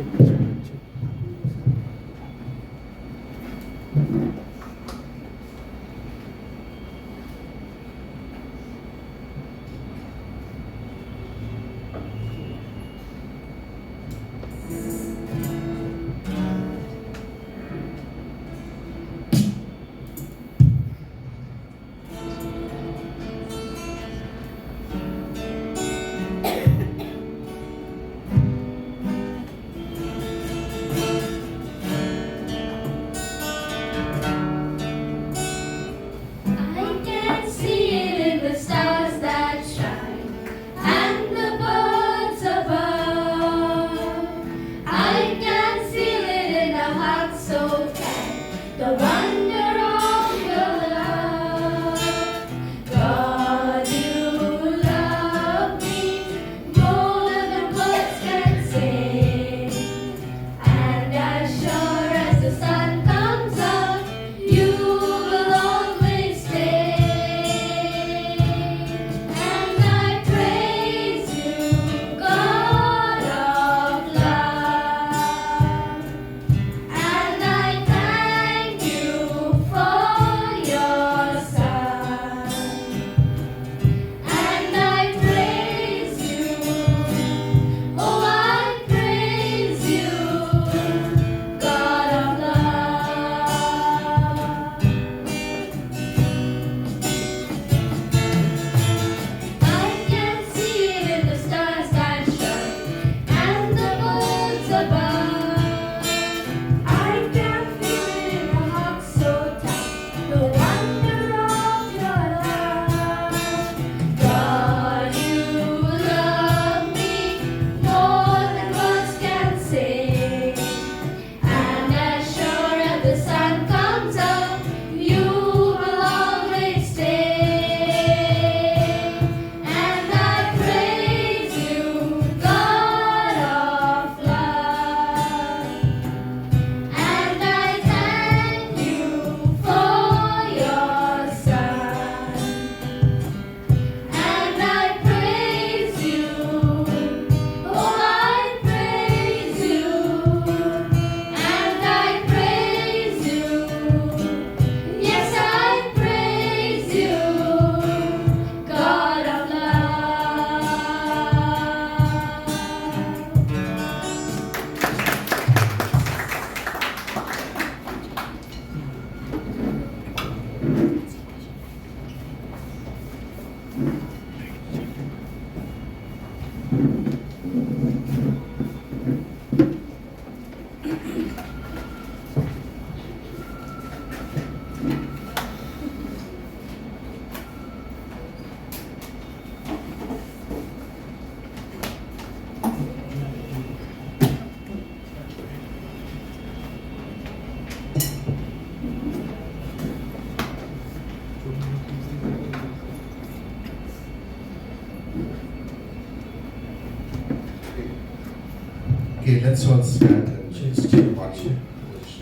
check. I can see it in the stars that shine and the birds above. I can feel it in a heart so kind, the wonder of your love. God, you love me more than words can say. And as sure as the sun comes up, you will always stay. And I praise you, God of love. And I thank you for your Son. And I praise you, oh, I praise you, God of love. I can see it in the stars that shine and the birds above. I can feel it in a heart so tight, the wonder of your love. God, you love me more than words can say. And as sure as the sun comes up, you will always stay. And I praise you, God of love. And I thank you for your Son. And I praise you, oh, I praise you. And I praise you, yes, I praise you, God of love. Okay, let's all stand and just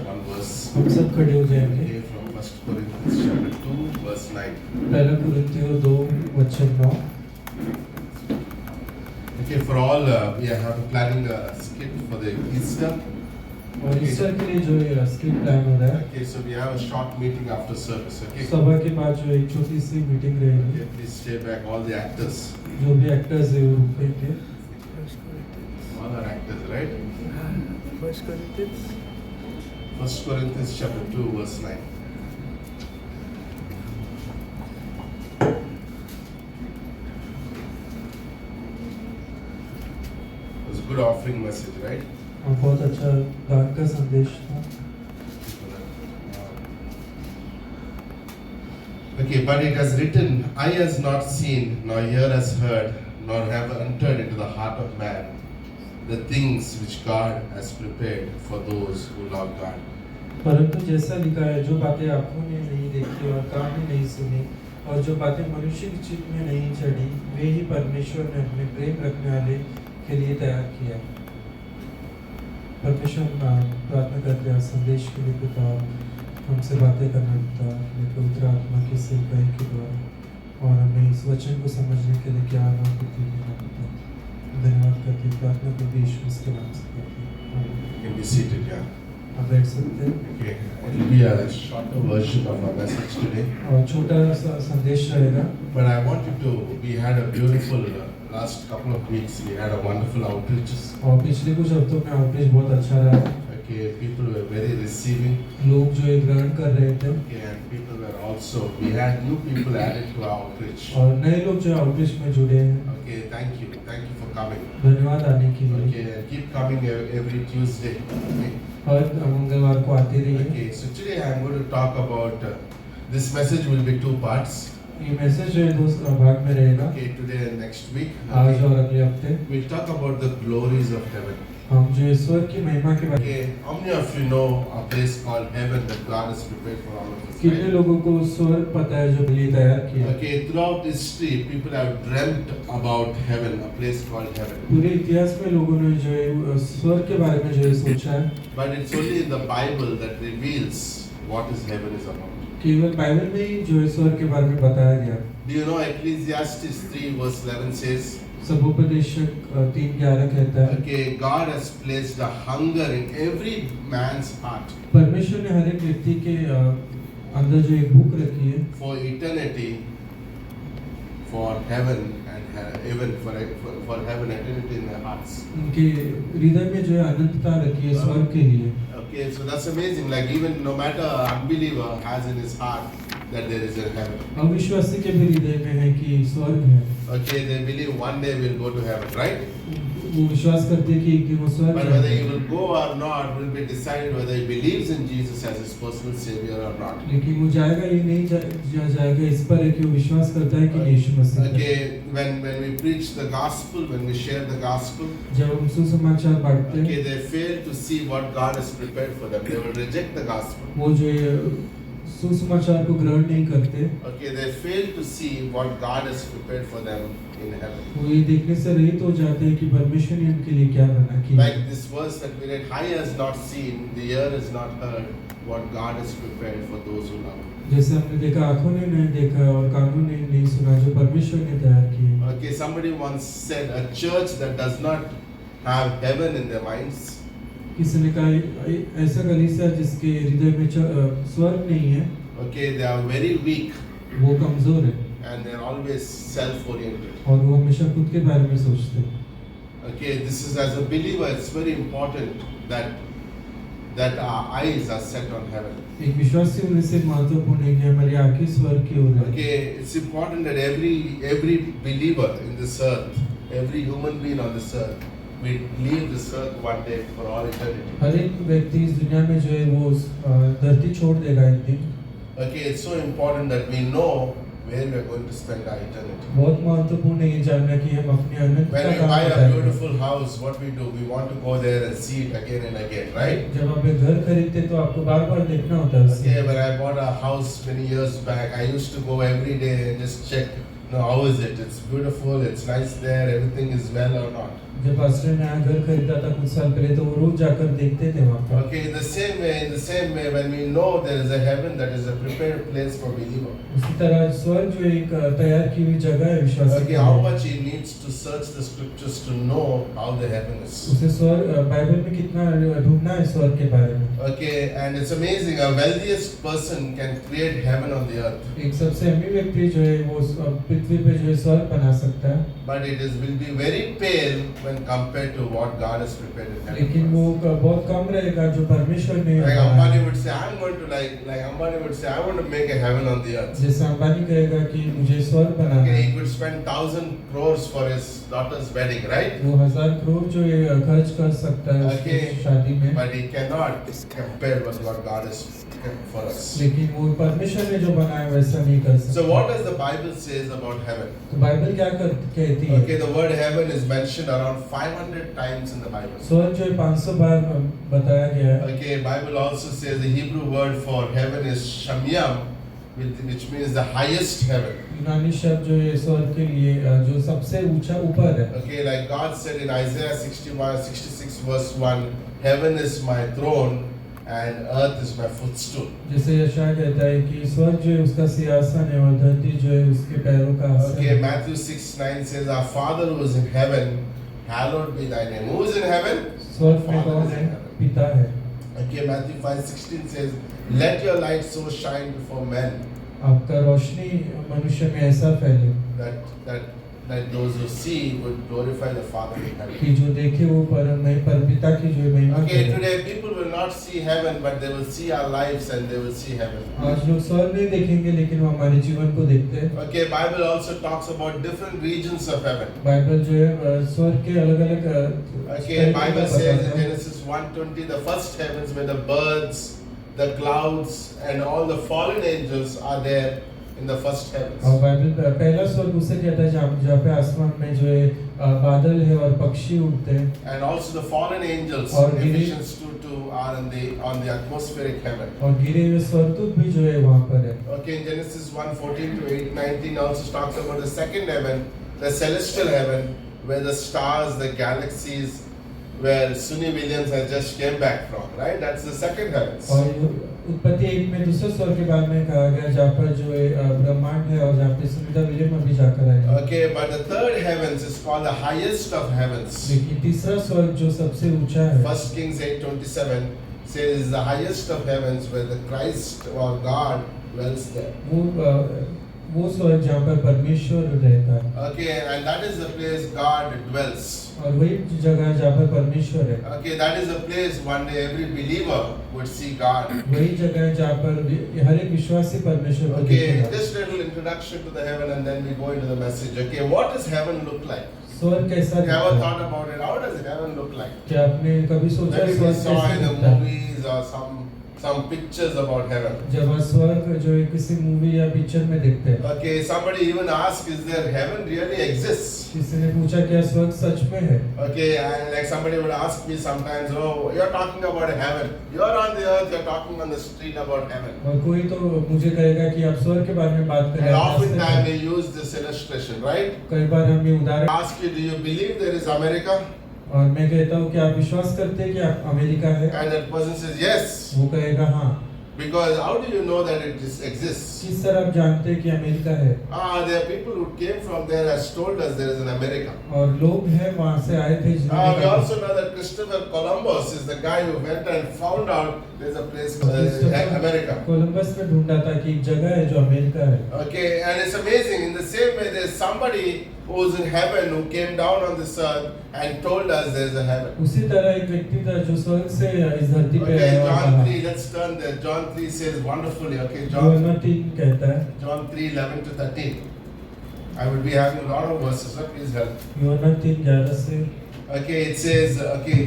one verse. हम सब खड़े हो जाएंगे। Okay, from 1 Corinthians chapter 2, verse 9. पहला कुरिन्थियों 2 वचन 9। Okay, for all, we are planning a skit for the Easter. और Easter के लिए जो ये स्किट प्लान हो रहा है, Okay, so we have a short meeting after service. Okay, सभा के बाद जो एक छोटी सी मीटिंग रहेगी, okay, please stay back. All the actors, जो भी एक्टर्स है वो रुकेंगे। all are actors, right? First Corinthians 1 Corinthians chapter 2, verse 9. It was a good offering message, right? और बहुत अच्छा दान का संदेश था। Okay, but it has written, eye has not seen, nor ear has heard, nor have entered into the heart of man the things which God has prepared for those who love God. परंतु जैसा लिखा है, जो बातें आँखों ने नहीं देखी और कान ने नहीं सुनी और जो बातें मनुष्य की चित्त में नहीं चढ़ी, वे ही परमेश्वर ने अपने प्रेम रखने वाले के लिए तैयार किया। परमेश्वर प्रार्थना करते हैं संदेश के लिए पिता, हमसे बातें करना पिता, पवित्र आत्मा की सेवकाई के द्वारा, और हमें इस वचन को समझने के लिए ज्ञान और बुद्धि देना पिता। धन्यवाद करते प्रार्थना को यीशु के नाम से करते हैं। be seated, yeah. आप बैठ सकते हैं Okay, it will be a shorter version of our message today. और छोटा सा संदेश रहेगा। But I want you to, we had a beautiful, last couple of weeks, we had a wonderful outreaches. और पिछले कुछ हफ्तों में आउटरीच बहुत अच्छा रहा। Okay, people were very receiving. लोग जो है ग्रहण कर रहे थे Okay, and people were also, we had new people added to our outreach. और नए लोग जो है आउटरीच में जुड़े हैं। Okay, thank you for coming. धन्यवाद आने के लिए। Okay, and keep coming every Tuesday. Okay. हर मंगलवार को आते रहिए। Okay, so today I'm going to talk about, this message will be 2 parts. ये मैसेज जो है 2 भाग में रहेगा। Okay, today and next week. आज और अगले हफ्ते We'll talk about the glories of heaven. हम जो ईश्वर की महिमा के बारे में Okay, how many of you know a place called heaven that God has prepared for all of us? कितने Right? लोगों को स्वर्ग पता है जो लिए तैयार किया। Okay, throughout history, people have dreamt about heaven, a place called heaven. पूरे इतिहास में लोगों ने जो है स्वर्ग के बारे में जो है सोचा है। But it's only in the Bible that reveals what is heaven is about. केवल बाइबल में ही जो है स्वर्ग के बारे में बताया गया। Do you know Ecclesiastes 3 verse 11 says, सबोपदेशक 3:11 कहता है okay, God has placed a hunger in every man's heart परमेश्वर ने हर एक व्यक्ति के अंदर जो एक भूख रखी है for eternity, for heaven and even for heaven, eternity in their hearts. उनके हृदय में जो है अनंतता रखी है स्वर्ग के लिए। Okay, so that's amazing. Like even no matter unbeliever has in his heart that there is a heaven. अविश्वासी के भी हृदय में है कि स्वर्ग है। Okay, they believe one day we'll go to heaven, right? वो विश्वास करते हैं कि एक दिन वो स्वर्ग But whether he जाएंगे। will go or not will be decided whether he believes in Jesus as his personal savior or not. लेकिन वो जाएगा ये नहीं जाएगा इस पर है कि वो विश्वास करता है कि यीशु मसीह है। Okay, when we preach the gospel, when we share the gospel, जब हम सुसमाचार बांटते हैं okay, they fail to see what God has prepared for them. They will reject the gospel. वो जो है सुसमाचार को ग्रहण नहीं करते। Okay, they fail to see what God has prepared for them in heaven. वो ये देखने से रहित हो जाते हैं कि परमेश्वर ने उनके लिए क्या बना किया। Like this verse that we read, eye has not seen, the ear has not heard what God has prepared for those who love Him. जैसे हमने देखा आंखों ने नहीं देखा और कानों ने नहीं सुना जो परमेश्वर ने तैयार किया। Okay, somebody once said a church that does not have heaven in their minds, किसी ने कहा ऐसा कलीसिया जिसके हृदय में स्वर्ग नहीं है okay, they are very weak वो कमजोर है and they are always self-oriented. और वो हमेशा खुद के बारे में सोचते हैं। Okay, this is as a believer, it's very important that our eyes are set on heaven. एक विश्वासी होने से महत्वपूर्ण है कि हमारी आंखें स्वर्ग की ओर है। Okay, it's important that every believer in this earth, every human being on this earth, we leave this earth one day for all eternity. हर एक व्यक्ति इस दुनिया में जो है वो धरती छोड़ देगा एक दिन। Okay, it's so important that we know where we are going to spend our eternity. बहुत महत्वपूर्ण है ये जानना कि हम अपने अनंत When का we कहाँ buy a बिताएंगे। beautiful house, what we do? We want to go there and see it again and again, right? जब आप एक घर खरीदते हैं तो आपको बार बार देखना होता है उसे। Okay, when I bought a house many years back, I used to go every day and just check, how is it? It's beautiful, it's nice there, everything is well or not. जब pastor ने यहाँ घर खरीदा था कुछ साल पहले तो वो रोज जाकर देखते थे वहाँ पर। Okay, in the same way, when we know there is a heaven that is a prepared place for believer. उसी तरह स्वर्ग जो एक तैयार की हुई जगह है विश्वासी Okay, के how लिए। much he needs to search the scriptures to know how the heaven is. उसे स्वर्ग बाइबल में कितना ढूंढना है स्वर्ग के बारे में। Okay, and it's amazing. A wealthiest person can create heaven on the earth, एक सबसे अमीर व्यक्ति जो है वो पृथ्वी पे जो है स्वर्ग बना सकता है but will be very pale when compared to what God has prepared in लेकिन heaven. वो बहुत कम रहेगा जो परमेश्वर ने Like बनाया Ambani है। would say, I'm going to like Ambani would say, I want to make a heaven on the earth. जैसे अंबानी कहेगा कि मुझे स्वर्ग बनाना Okay, है he could spend 1,000 crores for his daughter's wedding, right? वो 1000 करोड़ जो है खर्च कर सकता है उसकी Okay, शादी में but he cannot compare with what God has kept for us. लेकिन वो परमेश्वर ने जो बनाया वैसा नहीं कर सकता। So what does the Bible says about heaven? तो बाइबल क्या कहती है? Okay, the word heaven is mentioned around 500 times in the Bible. स्वर्ग जो है 500 बार बताया गया है। Okay, Bible also says the Hebrew word for heaven is shamyam, which means the highest heaven. यूनानी शब्द जो है स्वर्ग के लिए जो सबसे ऊंचा ऊपर है। Okay, like God said in Isaiah 66 verse 1, heaven is my throne and earth is my footstool. जैसे यशायाह कहता है कि स्वर्ग जो है उसका सिंहासन है और धरती जो है उसके पैरों का आसन Okay, है। Matthew 6:9 says, our Father who is in heaven, hallowed be thy name. Who is in heaven? स्वर्ग में Father कौन is है? in heaven. पिता है. Okay, Matthew 5:16 says, let your light so shine before men आपका रोशनी मनुष्य में ऐसा फैले that those who see would glorify the Father in heaven. कि जो देखे वो पर पिता की जो महिमा Okay, करे. today people will not see heaven, but they will see our lives and they will see heaven. आज लोग स्वर्ग नहीं देखेंगे लेकिन वो हमारे जीवन को देखते हैं. Okay, Bible also talks about different regions of heaven. Bible जो है स्वर्ग के अलग-अलग Okay, Bible says in Genesis 1:20, the first heavens where the birds, the clouds, and all the fallen angels are there in the first heavens. और Bible पहला स्वर्ग उसे कहता है जहाँ पे आसमान में जो है बादल है और पक्षी उड़ते हैं. And also the fallen angels, और गिरे- Ephesians 2:2, are on the atmospheric heaven. और गिरे हुए स्वर्गदूत भी जो है वहाँ पर है. Okay, in Genesis 1:14 to 8:19 also talks about the second heaven, the celestial heaven, where the stars, the galaxies, where Sunny Williams has just came back from, right? That's the second heavens. और उत्पत्ति 1 में दूसरे स्वर्ग के बारे में कहा गया जहाँ पर जो है ब्रह्मांड है और जहाँ पे सुनीता विलियम अभी जाकर आएगा. Okay, but the third heavens is called the highest of heavens. लेकिन तीसरा स्वर्ग जो सबसे ऊंचा है. First Kings 8:27 says is the highest of heavens where the Christ or God dwells there. वो स्वर्ग जहाँ पर परमेश्वर रहता है. Okay, and that is the place God dwells. और वही जगह है जहाँ पर परमेश्वर है. Okay, that is the place one day every believer would see God. वही जगह है जहाँ पर हर एक विश्वासी परमेश्वर को Okay, देखेगा. just little introduction to the heaven and then we go into the message. Okay, what does heaven look like? स्वर्ग कैसा Have you दिखता ever है? thought about it? How does heaven look like? क्या आपने कभी सोचा Maybe we स्वर्ग saw कैसा in the दिखता है? movies or some pictures about heaven. जब हम स्वर्ग जो है किसी मूवी या पिक्चर में देखते हैं. Okay, somebody even asked, is there heaven really exists? किसी ने पूछा क्या स्वर्ग सच में है? Okay, and like somebody would ask me sometimes, oh, you're talking about heaven. You're on the earth, you're talking on the street about heaven. और कोई तो मुझे कहेगा कि आप स्वर्ग के बारे में बात कर And रहे हैं. oftentimes we use this illustration, right? कई बार हम ये उदाहरण Ask you, do you believe there is America? और मैं कहता हूँ कि आप विश्वास करते हैं कि आप अमेरिका है? And that person says yes. वो कहेगा हाँ. Because how do you know that it exists? किस तरह आप जानते हैं कि अमेरिका है? There are people who came from there has told us there is an America. और लोग हैं वहाँ से आए थे We जिन्होंने also know that Christopher Columbus is the guy who went and found out there's a place called America. Columbus में ढूंढा था कि एक जगह है जो अमेरिका है. Okay, and it's amazing. In the same way, there's somebody who's in heaven who came down on this earth and told us there's a heaven. उसी तरह एक व्यक्ति था जो स्वर्ग से इस धरती पे Okay, आया और John कहा. 3, let's turn there. John 3 says wonderfully. Okay, यूहन्ना 3 कहता है. John 3:11 to 13. I will be having a lot of verses, so please help. यूहन्ना 3:11 से. Okay, it says, okay,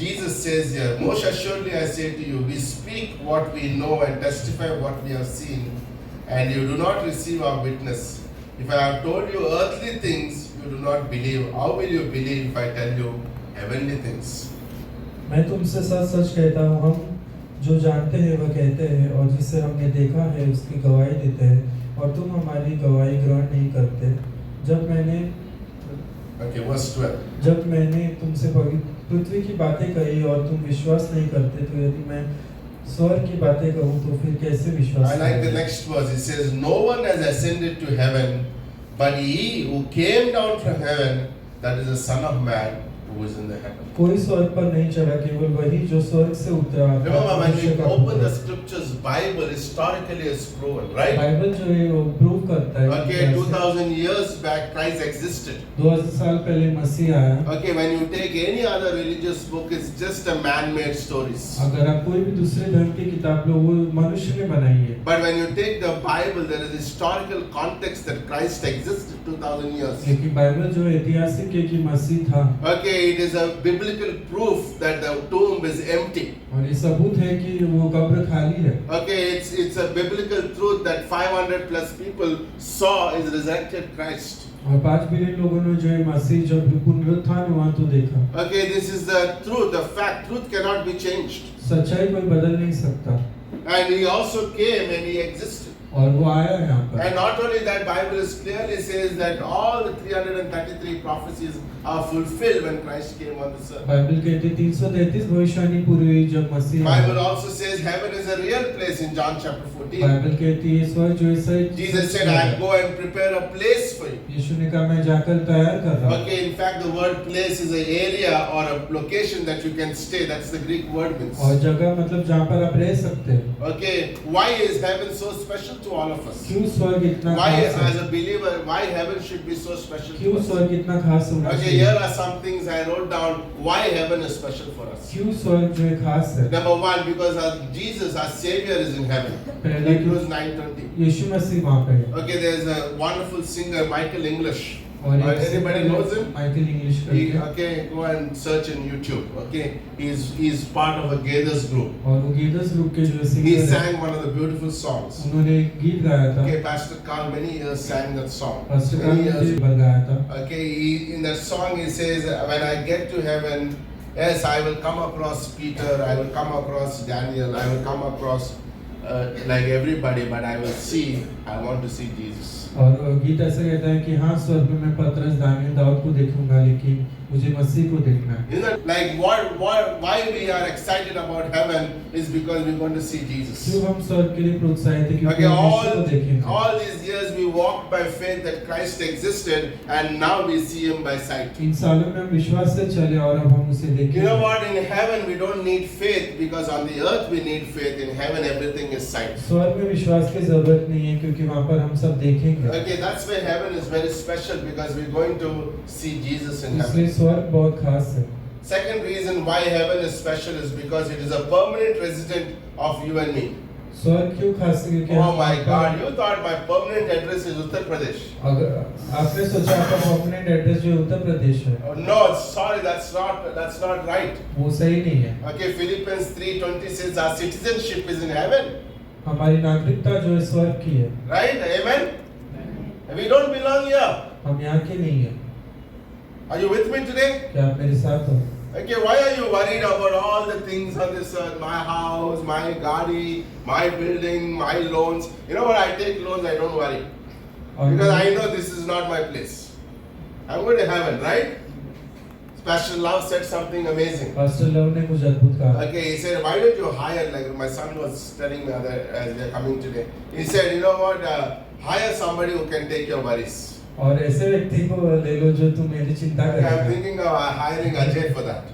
Jesus says here, most assuredly I say to you, we speak what we know and testify what we have seen, and you do not receive our witness. If I have told you earthly things, you do not believe. How will you believe if I tell you heavenly things? मैं तुमसे सच सच कहता हूँ, हम जो जानते हैं वह कहते हैं और जिसे हमने देखा है उसकी गवाही देते हैं और तुम हमारी गवाही ग्रहण नहीं करते. Okay, verse 12. जब मैंने तुमसे पृथ्वी की बातें कही और तुम विश्वास नहीं करते, तो यदि मैं स्वर्ग की बातें कहूँ तो फिर कैसे विश्वास I like the करोगे? next verse. It says, no one has ascended to heaven, but he who came down from heaven, that is the Son of Man, who is in the heaven. कोई स्वर्ग पर नहीं चढ़ा, केवल वही जो स्वर्ग से उतरा. Remember, when मनुष्य we का open the पुत्र. scriptures, Bible historically is proven, right? Bible जो है वो प्रूव करता है. Okay, 2000 years back, Christ existed. 2000 साल पहले मसीह आया. Okay, when you take any other religious book, it's just a man-made stories. अगर आप कोई भी दूसरे धर्म की किताब लो, वो मनुष्य ने बनाई है. But when you take the Bible, there is historical context that Christ existed 2000 years. लेकिन बाइबल जो ऐतिहासिक है कि मसीह था. Okay, it is a biblical proof that the tomb is empty. और ये सबूत है कि वो कब्र खाली है. Okay, it's a biblical truth that 500 plus people saw is resurrected Christ. और 5 बिलियन लोगों ने जो है मसीह जब पुनरुत्थान हुआ तो देखा. Okay, this is the truth, the fact. Truth cannot be changed. सच्चाई कोई बदल नहीं सकता. And he also came and he existed. और वो आया यहाँ पर। And not only that, Bible is clearly says that all the 333 prophecies are fulfilled when Christ came on this earth. Bible कहती है 333 भविष्यवाणी पूरी हुई जब मसीह आया। Bible also says heaven is a real place in John chapter 14. Bible कहती है स्वर्ग जो है सही। Jesus said, I go and prepare a place for you. यीशु ने कहा मैं जाकर तैयार कर रहा हूँ। Okay, in fact, the word place is an area or a location that you can stay. That's the Greek word means. और जगह मतलब जहाँ पर आप रह सकते हैं। Okay, why is heaven so special to all of us? क्यों स्वर्ग इतना Why, खास है? as a believer, why heaven should be so special क्यों to us? स्वर्ग इतना खास होना Okay, चाहिए? here are some things I wrote down why heaven is special for us. क्यों स्वर्ग जो है खास है? Number one, because Jesus, our Savior, is in heaven. पहले Hebrews 9:20. यीशु मसीह वहाँ पे है। Okay, there's a wonderful singer, Michael English. और एक Anybody knows him? Michael English He, करके। okay, go and search in YouTube. Okay, he's part of a Gathers group. और वो गीतस group के जो He सिंगर हैं, sang one of the beautiful songs. उन्होंने एक गीत गाया था। Okay, Pastor Carl many years sang that song. First Many काल years. पर गाया था। Okay, in that song he says, when I get to heaven, yes, I will come across Peter, I will come across Daniel, I will come across like everybody, but I will see, I want to see Jesus. और गीत ऐसा कहता है कि हाँ स्वर्ग में मैं पतरस दानियल दाऊद को देखूंगा लेकिन मुझे मसीह को देखना है। Isn't it? Like why we are excited about heaven is because we're going to see Jesus. क्यों हम स्वर्ग के लिए प्रोत्साहित हैं क्योंकि Okay, हम यीशु को देखेंगे। all these years we walked by faith that Christ existed, and now we see Him by sight. इन सालों में हम विश्वास से चले और अब हम उसे देखेंगे। You know what? In heaven we don't need faith because on the earth we need faith. In heaven everything is sight. स्वर्ग में विश्वास की जरूरत नहीं है क्योंकि वहाँ पर हम सब देखेंगे। Okay, that's why heaven is very special because we're going to see Jesus in heaven. इसलिए स्वर्ग बहुत खास है। Second reason why heaven is special is because it is a permanent resident of you and me. स्वर्ग क्यों खास है क्योंकि Oh हम my वहाँ पर- God, you thought my permanent address is Uttar Pradesh. अगर आपने सोचा आपका परमानेंट एड्रेस जो है उत्तर प्रदेश है Oh, no, sorry, that's not right. वो सही नहीं है। Okay, Philippians 3:20 says our citizenship is in heaven. हमारी नागरिकता जो है स्वर्ग की है। Right? Amen? We don't belong here. हम यहाँ के नहीं है। Are you with me today? क्या आप मेरे साथ हो? Okay, why are you worried about all the things on this earth? My house, my gadi, my building, my loans. You know what? I take loans, I don't worry. और Because I know this is not my place. I'm going to heaven, right? Pastor Love said something amazing. Pastor love ने कुछ अद्भुत कहा। Okay, he said, why don't you hire, like my son was telling me as they're coming today. He said, you know what, hire somebody who can take your worries. और ऐसे व्यक्ति को ले लो जो तुम मेरी चिंता Okay, I'm करेगा। thinking of hiring Ajay for that.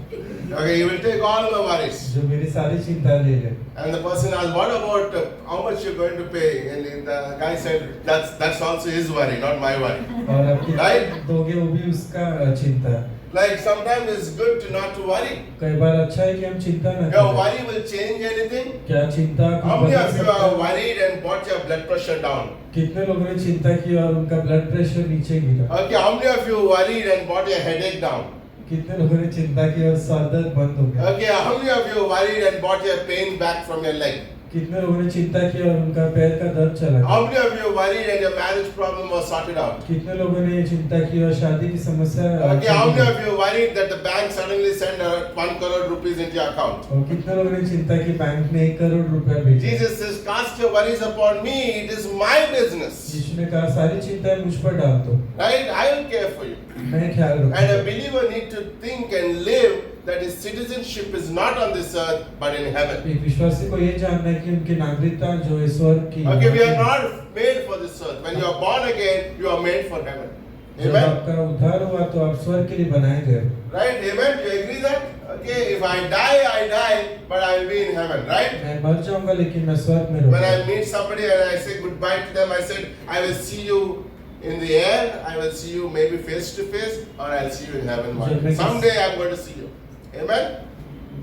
Okay, he will take all my worries. जो मेरी सारी चिंता ले ले। And the person asked, what about how much you're going to pay? And the guy said, that's also his worry, not my worry. और आप कितना Right? दोगे वो भी उसका चिंता है। Like sometimes it's good to not to worry. कई बार अच्छा है कि हम चिंता न Your करें। worry will change anything. क्या चिंता को How many बदल of you सकता are है? worried and brought your blood pressure down? कितने लोगों ने चिंता की और उनका ब्लड प्रेशर नीचे गिरा? Okay, how many of you worried and brought your headache down? कितने लोगों ने चिंता की और सर दर्द बंद हो गया? Okay, how many of you worried and brought your pain back from your leg? कितने लोगों ने चिंता की और उनका पैर का दर्द चला How गया? many of you worried and your marriage problem was sorted out? कितने लोगों ने चिंता की और शादी की समस्या Okay, how चली many गई? of you worried that the bank suddenly sent 1 crore rupees into your account? और कितने लोगों ने चिंता की बैंक ने 1 करोड़ रुपया भेजा? Jesus says, cast your worries upon me, it is my business. यीशु ने कहा सारी चिंताएं मुझ पर डाल दो, Right? I will care for you. मैं ख्याल And a रखूंगा। believer need to think and live that his citizenship is not on this earth but in heaven. एक विश्वासी को ये जानना है कि उनकी नागरिकता जो है स्वर्ग की है। Okay, we are not made for this earth. When you are born again, you are made for heaven. जब Amen? आपका उद्धार हुआ तो आप स्वर्ग के लिए बनाए गए। Right? Amen? You agree that? Okay, if I die, but I will be in heaven. Right? मैं मर जाऊंगा लेकिन मैं स्वर्ग में When I रहूंगा। meet somebody and I say goodbye to them, I said, I will see you in the air, I will see you maybe face to face, or I'll see you in heaven one day. Someday I'm going to see you. Amen?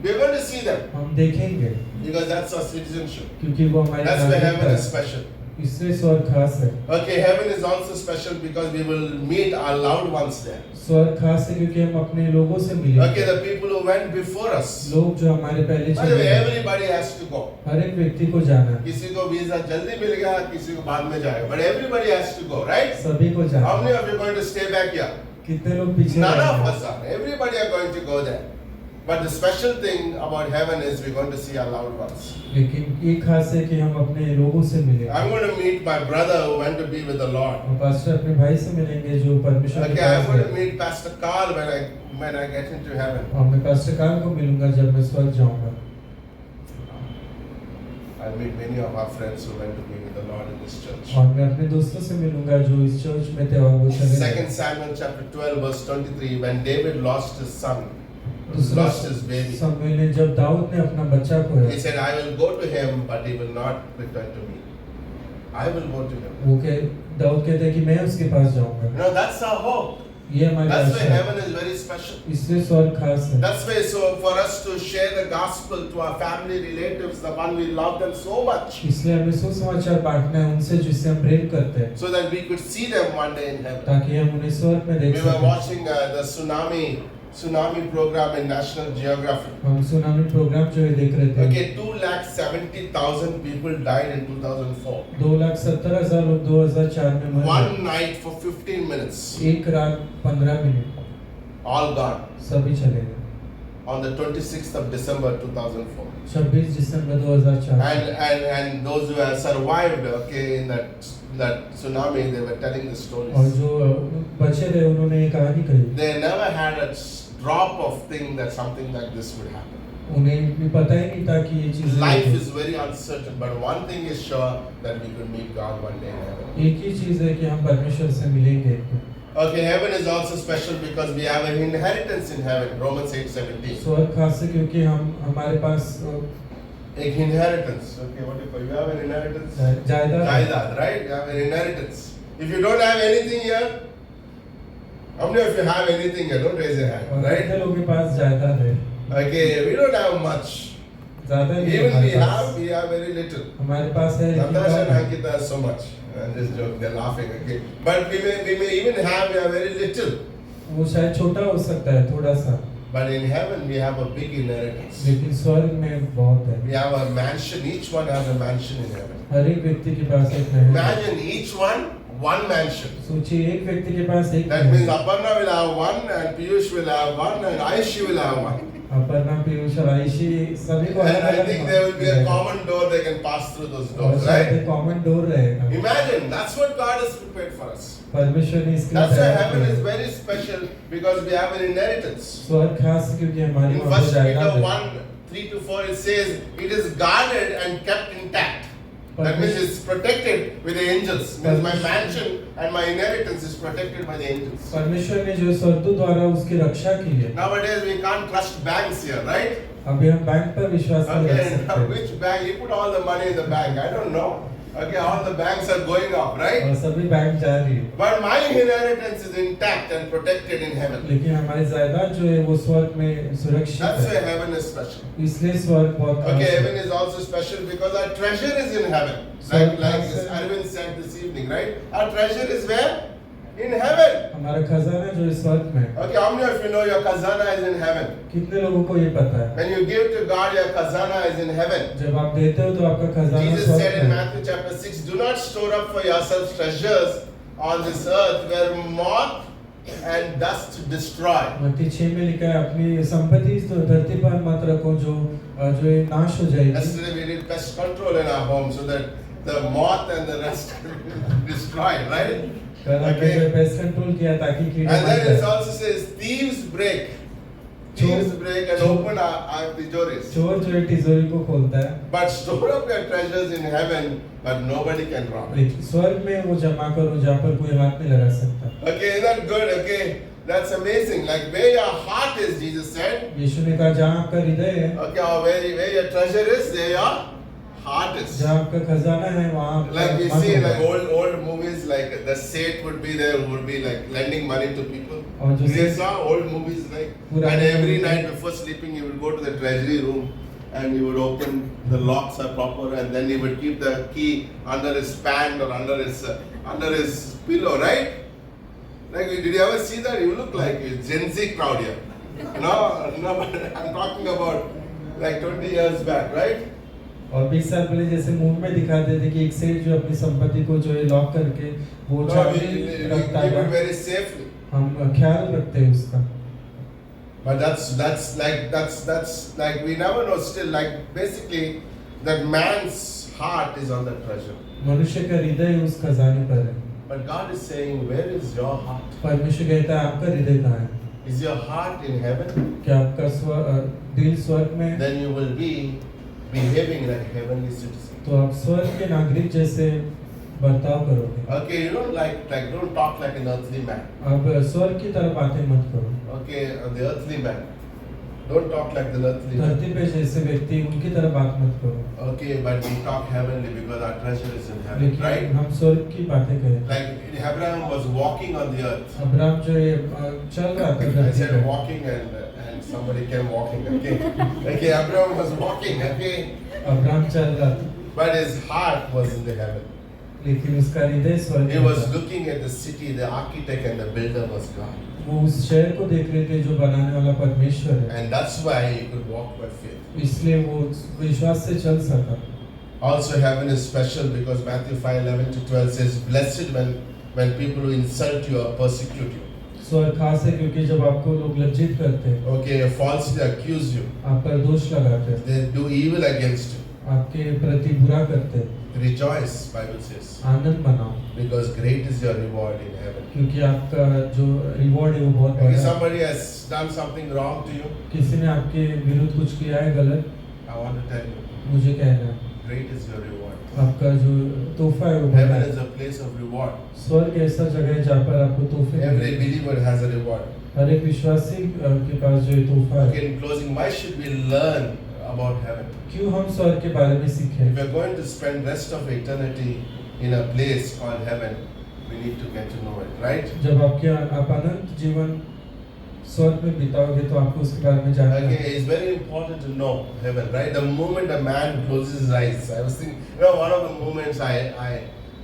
We're going to see them हम देखेंगे because that's our citizenship. क्योंकि वो हमारी That's why नागरिकता heaven is है। special. इसलिए स्वर्ग खास है। Okay, heaven is also special because we will meet our loved ones there. स्वर्ग खास है क्योंकि हम अपने लोगों से मिलेंगे। Okay, the people who went before us. लोग जो हमारे पहले By the चले way, गए, everybody has to go. हर एक व्यक्ति को जाना है, किसी को वीजा जल्दी मिल गया, किसी को बाद में जाएगा. But everybody has to go, right? सभी को जाना How है। many of you are going to stay back here? कितने लोग पीछे None of रहेंगे? us are. Everybody are going to go there. But the special thing about heaven is we're going to see our loved ones. लेकिन एक खास है कि हम अपने लोगों से मिलेंगे। I'm going to meet my brother who went to be with the Lord. और पास्टर अपने भाई से मिलेंगे जो परमेश्वर के Okay, I'm pass going to गए। meet Pastor Carl when I get into heaven. और मैं पास्टर कार्ल को मिलूंगा जब मैं स्वर्ग जाऊंगा। I'll meet many of our friends who went to be with the Lord in this church. और मैं अपने दोस्तों से मिलूंगा जो इस चर्च में थे और वो चले गए। 2 Samuel chapter 12 verse 23, when David lost his son, दूसरा lost his baby, समय में जब दाऊद ने अपना बच्चा खोया, he said, I will go to him, but he will not return to me. I will go to him. वो कह दाऊद कहते हैं कि मैं उसके पास जाऊंगा। You know, that's our hope. ये हमारी That's आशा why है। heaven is very special. इसलिए स्वर्ग खास है। That's why, so for us to share the gospel to our family, relatives, the one we love them so much, इसलिए हमें सुसमाचार बांटना है उनसे जिससे हम प्रेम करते हैं, so that we could see them one day in heaven. ताकि हम उन्हें स्वर्ग में देख We were सकें। watching the tsunami program in National Geographic. हम सुनामी प्रोग्राम जो है देख रहे थे। Okay, 2,70,000 people died in 2004. 2,70,000 लोग 2004 में मर गए। One night for 15 minutes, एक रात 15 मिनट all gone. सभी चले गए। On the 26th of December 2004. 26 December 2004। And those who have survived, okay, in that tsunami, they were telling the और stories. जो बचे रहे उन्होंने ये कहानी कही। They never had a drop of thing that something like this would happen. उन्हें भी पता ही नहीं था कि ये चीज़ Life is very uncertain, but one thing is sure, that we could meet God one day in heaven. एक ही चीज़ है कि हम परमेश्वर से मिलेंगे। Okay, heaven is also special because we have an inheritance in heaven. Romans 8:17. स्वर्ग खास है क्योंकि हमारे पास An inheritance. Okay, what do you call? You have an inheritance. जायदाद है। Jaidad, right? You have an inheritance. If you don't have anything here, how many of you have anything here? Don't raise your hand, और right? कितने लोगों के पास जायदाद है? Okay, we don't have much. ज़्यादा नहीं है Even हमारे we pass. have very little. हमारे पास है लेकिन Natasha and कम है। Ankita have so much. And this joke, they're laughing. Okay, but we may even have very little. वो शायद छोटा हो सकता है थोड़ा सा, But in heaven we have a big inheritance. लेकिन स्वर्ग में बहुत है। We have a mansion. Each one has a mansion in heaven. हर एक व्यक्ति के पास एक महल है। Imagine each one mansion. सोचिए एक व्यक्ति के पास एक That महल means है। Aparna will have one, and Piyush will have one, and Aishi will have one. Aparna Piyush और आयशी सभी को And अलग I अलग think there will be a common door they can pass through those और doors, शायद right? एक common door रहेगा। Imagine, that's what God has prepared for us. परमेश्वर ने इसके लिए That's why तैयार heaven किया is है। very special because we have an inheritance. स्वर्ग खास है क्योंकि हमारी In वहाँ 1 पे जायदाद Peter है। 1:3-4 it says, it is guarded and kept intact. That means it's protected with the angels. Means my mansion and my inheritance is protected by the angels. परमेश्वर ने जो स्वर्गदूत द्वारा उसकी रक्षा की है। Nowadays we can't trust banks here, right? अभी हम बैंक पर विश्वास नहीं रख Okay, now सकते। which bank? You put all the money in the bank. I don't know. Okay, all the banks are going up, right? और सभी bank जा रही है। But my inheritance is intact and protected in heaven. लेकिन हमारी जायदाद जो है वो स्वर्ग में सुरक्षित That's why है। heaven is special. इसलिए स्वर्ग बहुत खास Okay, है। heaven is also special because our treasure is in heaven. Like Arvind said this evening, right? Our treasure is where? In heaven. हमारा खजाना जो है स्वर्ग में है। Okay, how many of you know your khazana is in heaven? कितने लोगों को ये पता है? When you give to God, your khazana is in heaven. जब आप देते हो तो आपका खजाना Jesus स्वर्ग said in में है। Matthew chapter 6, do not store up for yourselves treasures on this earth where moth and dust destroy. मत्ती 6 में लिखा है अपनी संपत्ति तो धरती पर मत रखो जो ये नाश हो जाएगी। Yesterday we did pest control in our home so that the moth and the rust destroy, right? कल हमने जो पेस्ट कंट्रोल किया ताकि कीड़े And मर then it जाए। also says thieves break. Thieves break and open our tijoris. चोर जो है तिजोरी को खोलता है, But store up your treasures in heaven, but nobody can rob it. लेकिन स्वर्ग में वो जमा करो जहाँ पर कोई हाथ नहीं लगा सकता। Okay, isn't that good? Okay, that's amazing. Like where your heart is, Jesus said. यीशु ने कहा जहाँ आपका हृदय है, Okay, or where your treasure is, there your heart is. जहाँ आपका खजाना है वहाँ आपका Like we मन see होगा। like old movies, like the saint would be there, who would be like lending money to people. और जो You saw old movies like, and पुराने every movie- night before sleeping, you would go to the treasury room, and you would open the locks are proper, and then he would keep the key under his pant or under his pillow, right? Like, did you ever see that? You look like a Gen Z crowd here. No, but I'm talking about like 20 years back, right? और 20 साल पहले जैसे movie में दिखाते थे कि एक सेठ जो अपनी संपत्ति को जो है लॉक करके वो No, we चाबी keep रखता it था। very safely. हम ख्याल रखते हैं उसका। But that's like we never know still, like basically that man's heart is on the treasure. मनुष्य का हृदय उस खजाने पर है। But God is saying, where is your heart? परमेश्वर कहता है आपका हृदय कहाँ है? Is your heart in heaven? क्या आपका दिल स्वर्ग में है? Then you will be behaving like heavenly citizen. तो आप स्वर्ग के नागरिक जैसे बर्ताव करोगे। Okay, you don't don't talk like an earthly man. आप स्वर्ग की तरह बातें मत करो। Okay, the earthly man. Don't talk like the earthly man. धरती पे जैसे व्यक्ति उनकी तरह बात मत करो। Okay, but we talk heavenly because our treasure is in heaven, लेकिन right? हम स्वर्ग की बातें करें। Like Abraham was walking on the earth. Abraham जो ये चल रहा था I धरती said पे। walking and somebody came walking. Okay, okay, Abraham was walking. Okay, Abraham चल रहा था, but his heart was in the heaven. लेकिन उसका हृदय स्वर्ग He में was था। looking at the city. The architect and the builder was God, वो उस शहर को देख रहे थे जो बनाने वाला परमेश्वर है। and that's why he could walk by faith. इसलिए वो विश्वास से चल सका। Also, heaven is special because Matthew 5:11 to 12 says, "Blessed when people who insult you or persecute you." स्वर्ग खास है क्योंकि जब आपको लोग लज्जित करते हैं, Okay, falsely accuse you. आप पर दोष लगाते हैं, They do evil against you. आपके प्रति बुरा करते हैं, Rejoice, Bible says, आनंद मनाओ because great is your reward in heaven. क्योंकि आपका जो रिवॉर्ड है वो बहुत If बड़ा है। somebody has done something wrong to you, किसी ने आपके विरुद्ध कुछ किया है गलत, I want to tell you, मुझे कहना है, great is your reward. आपका जो तोहफा है वो बड़ा Heaven है। is a place of reward. स्वर्ग ऐसा जगह है जहाँ पर आपको तोहफे Every मिलेंगे। believer has a reward. हर एक विश्वासी के पास जो ये तोहफा है। Okay, in closing, why should we learn about heaven? क्यों हम स्वर्ग के बारे में सीखें? If we're going to spend rest of eternity in a place called heaven, we need to get to know it, right? जब आप अनंत जीवन स्वर्ग में बिताओगे तो आपको उसके बारे में जानना Okay, है। it's very important to know heaven, right? The moment a man closes his eyes, I was thinking, one of the moments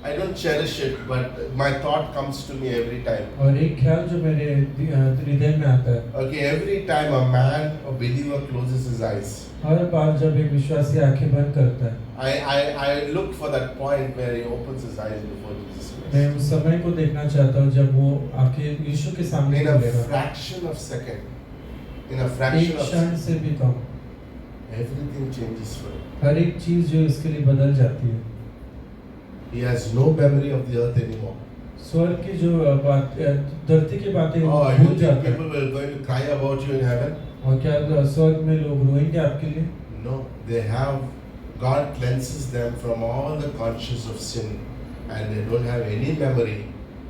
I don't cherish it, but my thought comes to me every time. और एक ख्याल जो मेरे हृदय में आता है, Okay, every time a man, a believer closes his eyes, हर बार जब एक विश्वासी आंखें बंद करता है, I look for that point where he opens his eyes before Jesus मैं Christ. उस समय को देखना चाहता हूँ जब वो आंखें यीशु के सामने In a खोलेगा। fraction of second, in a एक fraction of क्षण से भी कम, everything changes for him. हर एक चीज जो इसके लिए बदल जाती है। He has no memory of the earth anymore. स्वर्ग की जो बात धरती की बातें Oh, you भूल think जाता है। people will going to cry about you in heaven? और क्या स्वर्ग में लोग रोएंगे आपके लिए? No, they have, God cleanses them from all the conscience of sin and they don't have any memory.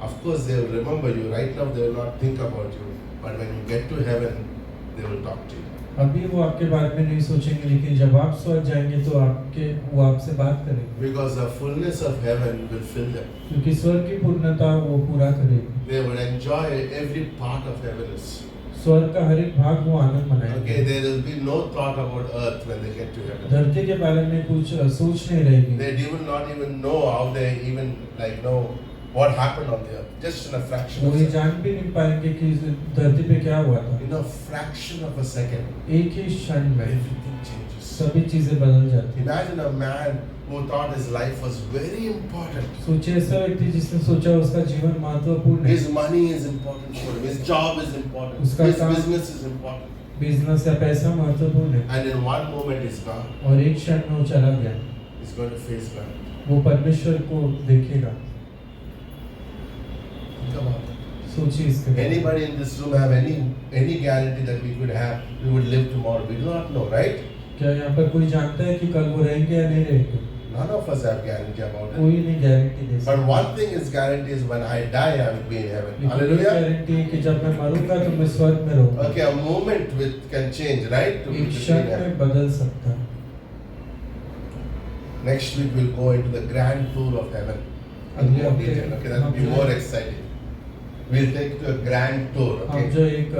Of course, they will remember you. Right now, they will not think about you. But when you get to heaven, they will talk to you. अभी वो आपके बारे में नहीं सोचेंगे, लेकिन जब आप स्वर्ग जाएंगे तो वो आपसे बात करेंगे, Because the fullness of heaven will fill them. क्योंकि स्वर्ग की पूर्णता वो पूरा करेगी। They will enjoy every part of heaven. स्वर्ग का हर एक भाग वो आनंद मनाएंगे। Okay, there will be no thought about earth when they get to heaven. धरती के बारे में कुछ सोच नहीं रहेगी। They will not even know how they even know what happened on the earth. Just in a fraction वो of a ये second. जान भी नहीं पाएंगे कि धरती पे क्या हुआ था। In a fraction of a second, एक ही क्षण में everything changes. सभी चीजें बदल जाती हैं। Imagine a man who thought his life was very important. सोचिए ऐसा व्यक्ति जिसने सोचा उसका जीवन महत्वपूर्ण है, His money is important for him. His job is important. उसका His काम- business is important. बिजनेस या पैसा महत्वपूर्ण है, And in one moment he's gone. और एक क्षण में वो चला गया। He's going to face God. वो परमेश्वर को देखेगा। Think about it. सोचिए इसके बारे में। Anybody in this room have any guarantee that we could have, we would live tomorrow? We do not know, right? क्या यहाँ पर कोई जानता है कि कल वो रहेंगे या नहीं रहेंगे? None of us have guarantee about it. कोई नहीं गारंटी दे But सकता। one thing is guarantee is when I die, I will be in heaven. लेकिन ये Hallelujah. गारंटी है कि जब मैं मरूंगा तो मैं स्वर्ग में रहूंगा। Okay, a moment with can change, right? To be एक in क्षण heaven. में बदल सकता है। Next week we'll go into the grand tour of heaven. In अगले more हफ्ते detail. Okay, that will be हम जो- more exciting. We'll take to a grand tour. हम Okay. जो एक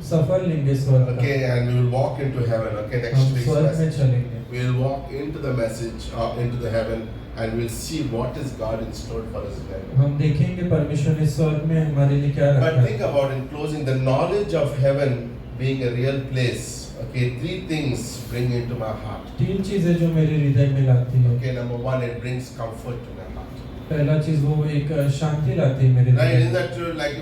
सफर लेंगे स्वर्ग का, Okay, and we will walk into heaven. Okay, next हम week's स्वर्ग में message. चलेंगे। We'll walk into the message, into the heaven, and we'll see what is God in store for us in heaven. हम देखेंगे परमेश्वर ने स्वर्ग में हमारे लिए क्या रखा But है। think about in closing the knowledge of heaven being a real place. Okay, three things bring into my heart. तीन चीजें जो मेरे हृदय में लाती है। Okay, number one, it brings comfort to my heart. पहला चीज वो एक शांति लाती है मेरे Right? लिए। Isn't that true? Like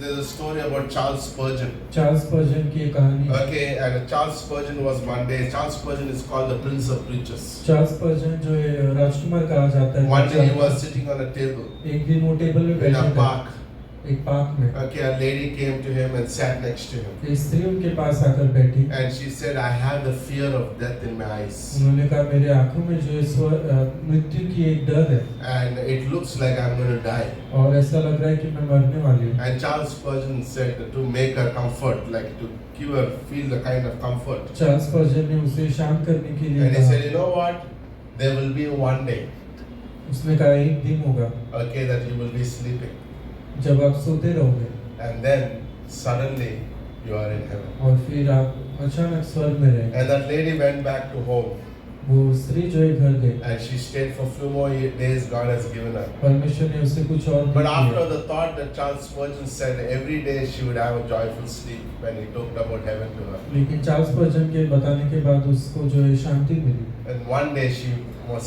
there's a story about Charles Spurgeon. Charles Spurgeon की एक कहानी है। Okay, and Charles Spurgeon was one day. Charles Spurgeon is called the Prince of Preachers. Charles Spurgeon जो है राजकुमार कहा जाता है। One day he was sitting on a table एक दिन वो टेबल में in बैठे a थे, park. एक पार्क में। Okay, a lady came to him and sat next to him. एक स्त्री उनके पास आकर बैठी। And she said, I have the fear of death in my eyes. उन्होंने कहा मेरे आंखों में जो है मृत्यु की एक डर है And it looks like I'm going to die. और ऐसा लग रहा है कि मैं मरने वाली हूँ। And Charles Spurgeon said to make her comfort, like to give her, feel the kind of comfort. Charles Spurgeon ने उसे शांत करने के लिए And he कहा। said, you know what? There will be one day, उसने कहा एक दिन होगा okay, that you will be sleeping. जब आप सोते रहोगे And then suddenly you are in heaven. और फिर आप अचानक स्वर्ग में रहेंगे। And that lady went back to home. वो स्त्री जो है घर गई। And she stayed for few more days God has given her. परमेश्वर ने उसे कुछ और But दिया। after the thought that Charles Spurgeon said, every day she would have a joyful sleep when he talked about heaven to her. लेकिन Charles स्पर्जन के बताने के बाद उसको जो है शांति मिली। And one day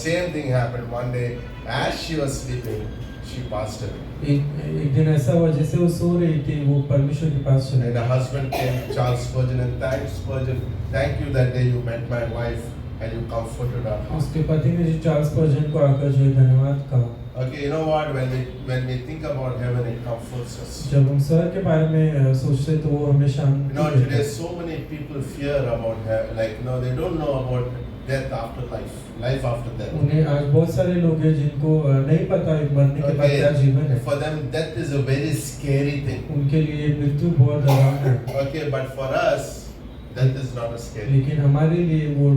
same thing happened. One day as she was sleeping, she passed away. एक दिन ऐसा हुआ जैसे वो सो रही थी वो परमेश्वर के पास चली And her husband came to Charles Spurgeon and thanked Spurgeon. Thank you that day you met my wife and you comforted her heart. उसके पति ने जो चार्ल्स स्पर्जन को आकर जो है धन्यवाद कहा। Okay, you know what? When we think about heaven, it comforts us. जब हम स्वर्ग के बारे में सोचते हैं, तो वो हमें You शांति know, देता today है। so many people fear about heaven. Like, you know, they don't know about death after life, life after death. उन्हें आज बहुत सारे लोग हैं जिनको नहीं पता है मरने के बाद क्या जीवन है। For them, death is a very scary thing. उनके लिए मृत्यु बहुत डरावना है। Okay, but for us, death is not a scary. लेकिन हमारे लिए वो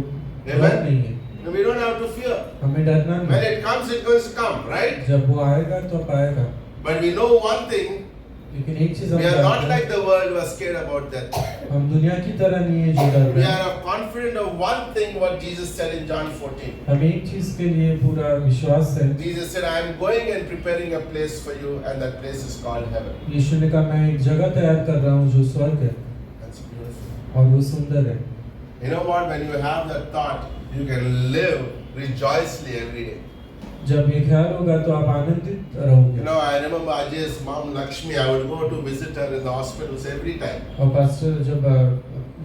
डर नहीं है। We don't have to fear. हमें डरना When नहीं। it comes, it's going to come, right? जब वो आएगा तो अब आएगा। But we know one thing: लेकिन एक चीज हम we are not जानते like हैं, the world who are scared about death. हम दुनिया की तरह नहीं है जो डर We रहे हैं। are confident of one thing: what Jesus said in John 14. हमें एक चीज के लिए पूरा विश्वास है। Jesus said, "I am going and preparing a place for you, and that place is called heaven." यीशु ने कहा मैं एक जगह तैयार कर रहा हूँ जो स्वर्ग है That's beautiful. और वो सुंदर है। You know what? When you have that thought, you can live rejoicefully every day. जब ये ख्याल होगा तो आप आनंदित You रहोगे। know, I remember Ajay's mom Lakshmi. I would go to visit her in the hospitals every time. और pastor जब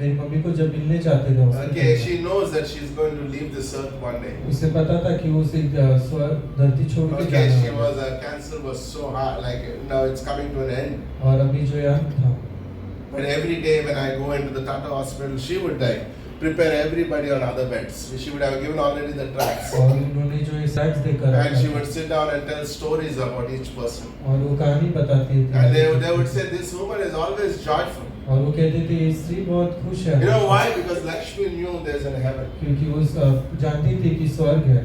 मेरी मम्मी को जब मिलने जाते थे Okay, hospital she knows that she's going to leave this earth one day. में, उसे पता था कि वो उसे धरती छोड़ के Okay, she जाना was cancer was so hard, like now it's coming to an end. और अभी जो है अंत था। But every day when I go into the Tata hospital, she would like prepare everybody on other beds. She would have given already the tracts. और उन्होंने जो है सैक्स देकर And she रखा would sit down and tell stories about each person. था। और वो कहानी बताती थी And they would say, this woman is always joyful. और वो कहते थे ये स्त्री बहुत खुश है। You know why? Because Lakshmi knew there's a heaven. क्योंकि वो जानती थी कि स्वर्ग है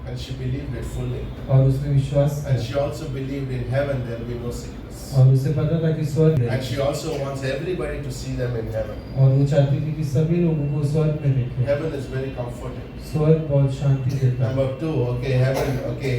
And she believed it fully. और उसने विश्वास And किया she also believed in heaven there will be no sickness. और उसे पता था कि स्वर्ग है And she also wants everybody to see them in heaven. और वो चाहती थी कि सभी लोगों को स्वर्ग में देखे। Heaven is very comforting. स्वर्ग बहुत शांति देता है। Number two, okay, heaven, okay.